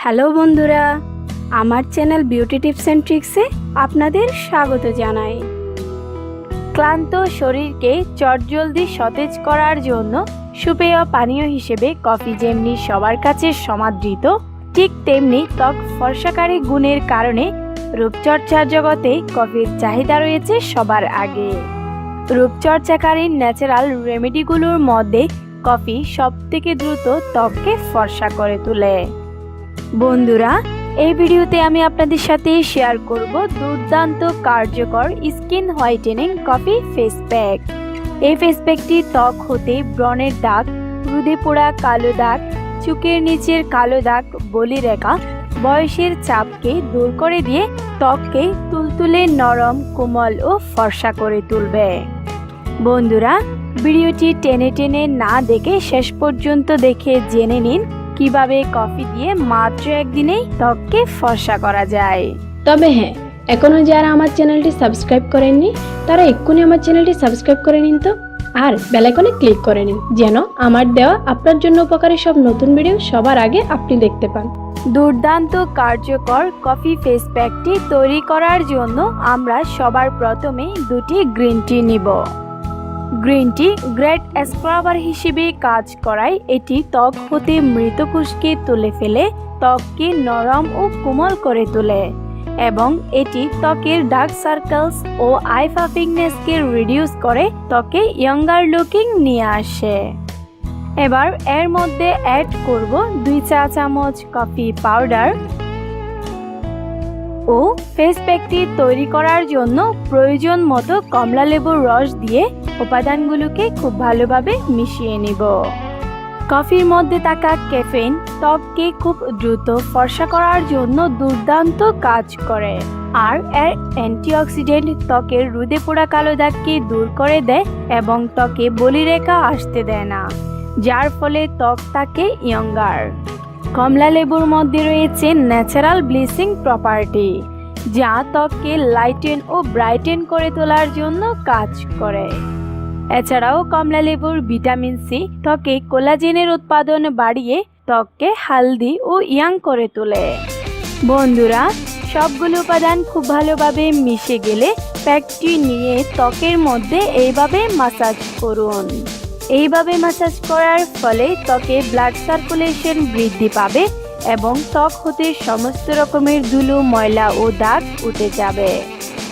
Hello বন্ধুরা, আমার channel beauty tips and ট্রিক্সে আপনাদের স্বাগত জানাই। ক্লান্ত শরীরকে চটজলদি সতেজ করার জন্য সুপেয় পানীয় হিসেবে কফি যেমনি সবার কাছে সমাদৃত, ঠিক তেমনি ত্বক ফর্সাকারী গুণের কারণে রূপচর্চার জগতে কফির চাহিদা রয়েছে সবার আগে। রূপচর্চাকারী ন্যাচারাল রেমেডিগুলোর মধ্যে কফি সবথেকে দ্রুত ত্বককে ফর্সা করে তোলে। বন্ধুরা, এই ভিডিওতে আমি আপনাদের সাথে শেয়ার করব দুর্দান্ত কার্যকর skin whitening coffee face pack. এই ফেস প্যাকটি ত্বক হতে ব্রণের দাগ, রোদে পোড়া কালো দাগ, চোখের নিচের কালো দাগ, বলিরেখা, বয়সের চাপকে দূর করে দিয়ে ত্বককে তুলতুলে নরম, কোমল ও ফর্সা করে তুলবে। বন্ধুরা, ভিডিওটি টেনে টেনে না দেখে শেষ পর্যন্ত দেখে জেনে নিন কিভাবে কফি দিয়ে মাত্র একদিনেই ত্বককে ফর্সা করা যায়। তবে হ্যাঁ, এখনো যারা আমার চ্যানেলটি সাবস্ক্রাইব করেননি তারা এক্ষুনি আমার চ্যানেলটি সাবস্ক্রাইব করে নিন তো, আর বেল আইকনে ক্লিক করে নিন যেন আমার দেওয়া আপনার জন্য উপকারী সব নতুন ভিডিও সবার আগে আপনি দেখতে পান। দুর্দান্ত কার্যকর কফি ফেস প্যাকটি তৈরি করার জন্য আমরা সবার প্রথমে দুটি গ্রিন টি নিব। গ্রিন টি গ্রেট স্ক্রাবার হিসেবে কাজ করায় এটি ত্বক হতে মৃত কোষকে তুলে ফেলে ত্বককে নরম ও কোমল করে তোলে এবং এটি ত্বকের ডার্ক সার্কেলস ও আই পাফিংনেসকে রিডিউস করে ত্বকে ইয়ঙ্গার লুকিং নিয়ে আসে। এবার এর মধ্যে অ্যাড করব 2 চা চামচ কফি পাউডার ও ফেস প্যাকটি তৈরি করার জন্য প্রয়োজন মতো কমলা লেবুর রস দিয়ে উপাদানগুলোকে খুব ভালোভাবে মিশিয়ে নিব। কফির মধ্যে থাকা ক্যাফেইন ত্বককে খুব দ্রুত ফর্সা করার জন্য দুর্দান্ত কাজ করে, আর এর অ্যান্টিঅক্সিডেন্ট ত্বকের রোদে পোড়া কালো দাগকে দূর করে দেয় এবং ত্বকে বলিরেখা আসতে দেয় না, যার ফলে ত্বক থাকে ইয়ঙ্গার। কমলা লেবুর মধ্যে রয়েছে ন্যাচারাল ব্লিচিং প্রপার্টি, যা ত্বককে লাইটেন ও ব্রাইটেন করে তোলার জন্য কাজ করে। এছাড়াও কমলা লেবুর ভিটামিন সি ত্বকে কোলাজেনের উৎপাদন বাড়িয়ে ত্বককে হেলদি ও ইয়াং করে তোলে। বন্ধুরা, সবগুলো উপাদান খুব ভালোভাবে মিশে গেলে প্যাকটি নিয়ে ত্বকের মধ্যে এইভাবে মাসাজ করুন। এইভাবে মাসাজ করার ফলে ত্বকে ব্লাড সার্কুলেশন বৃদ্ধি পাবে এবং ত্বক হতে সমস্ত রকমের ধুলো, ময়লা ও দাগ উঠে যাবে।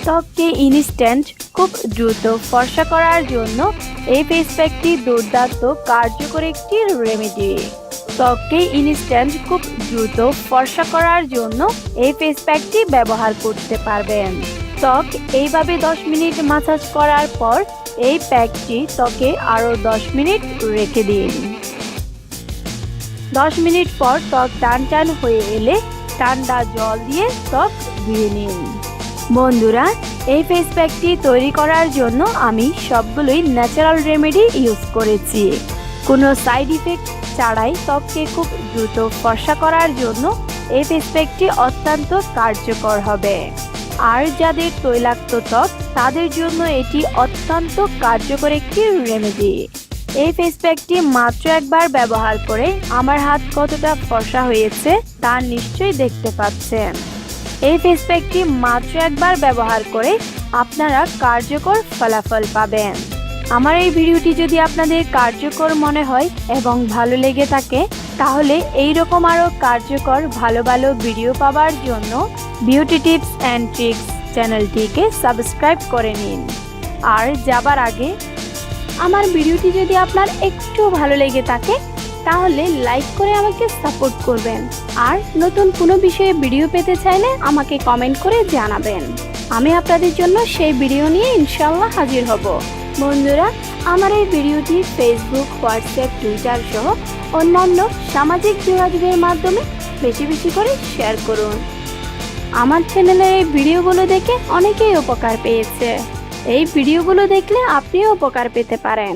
ত্বককে ইনস্ট্যান্ট খুব দ্রুত ফর্সা করার জন্য এই ফেস প্যাকটি দুর্দান্ত কার্যকর একটি রেমেডি। ত্বককে ইনস্ট্যান্ট খুব দ্রুত ফর্সা করার জন্য এই ফেস প্যাকটি ব্যবহার করতে পারবেন। ত্বক এইভাবে 10 মিনিট মাসাজ করার পর এই প্যাকটি ত্বকে আরও 10 মিনিট রেখে দিন। 10 মিনিট পর ত্বক টান টান হয়ে এলে ঠান্ডা জল দিয়ে ত্বক ধুয়ে নিন। বন্ধুরা, এই ফেস প্যাকটি তৈরি করার জন্য আমি সবগুলোই ন্যাচারাল রেমেডি ইউজ করেছি। কোনো সাইড ইফেক্ট ছাড়াই ত্বককে খুব দ্রুত ফর্সা করার জন্য এই ফেস প্যাকটি অত্যন্ত কার্যকর হবে। আর যাদের তৈলাক্ত ত্বক তাদের জন্য এটি অত্যন্ত কার্যকর একটি রেমেডি। এই ফেস প্যাকটি মাত্র একবার ব্যবহার করে আমার হাত কতটা ফর্সা হয়েছে তা নিশ্চয়ই দেখতে পাচ্ছেন। এই ফেস প্যাকটি মাত্র একবার ব্যবহার করে আপনারা কার্যকর ফলাফল পাবেন। আমার এই ভিডিওটি যদি আপনাদের কার্যকর মনে হয় এবং ভালো লেগে থাকে, তাহলে এই রকম আরও কার্যকর ভালো ভালো ভিডিও পাওয়ার জন্য বিউটি টিপস অ্যান্ড ট্রিক্স চ্যানেলটিকে সাবস্ক্রাইব করে নিন। আর যাবার আগে আমার ভিডিওটি যদি আপনার একটু ভালো লেগে থাকে তাহলে লাইক করে আমাকে সাপোর্ট করবেন, আর নতুন কোনো বিষয়ে ভিডিও পেতে চাইলে আমাকে কমেন্ট করে জানাবেন। আমি আপনাদের জন্য সেই ভিডিও নিয়ে ইনশাআল্লাহ হাজির হব। বন্ধুরা, আমার এই ভিডিওটি ফেসবুক, হোয়াটসঅ্যাপ, টুইটার সহ অন্যান্য সামাজিক যোগাযোগের মাধ্যমে বেশি বেশি করে শেয়ার করুন। আমার চ্যানেলের এই ভিডিওগুলো দেখে অনেকেই উপকার পেয়েছে। এই ভিডিওগুলো দেখলে আপনিও উপকার পেতে পারেন।